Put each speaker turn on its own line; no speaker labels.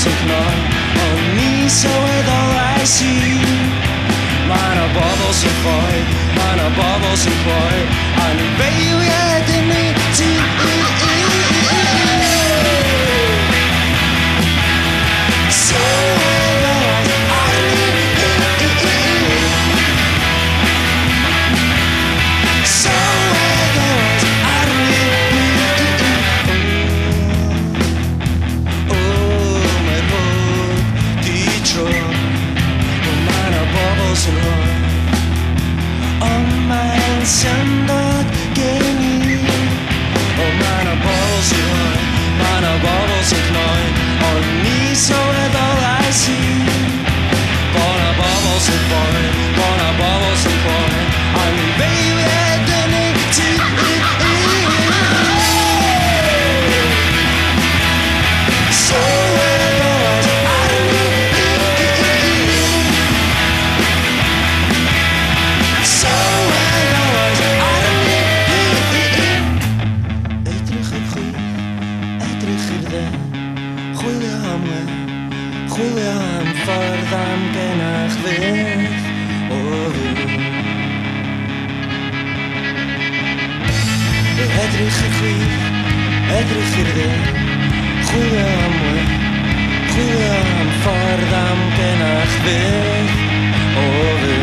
sy'n cnoi, ond ni sylweddolais i. Mae 'na bobl sy'n ffoi, mae 'na bobl sy'n cloi, a ni beiliad yn ni ti. Syndod gen i. Mae 'na bobl sy'n hloi, mae 'na bobl sy'n cnoi, ond ni sylweddolais i. Bo' 'na bobl sy'n ffoi, bo' 'na bobl sy'n cloi, a ni'n beiliad yn ei ti. Sylweddolais arni. Chwilio am ffordd am genach fydd o ddyn. Edrych y chwith, edrych i'r dde. Chwilio am we, chwilio am ffordd am genach fydd o ddyn.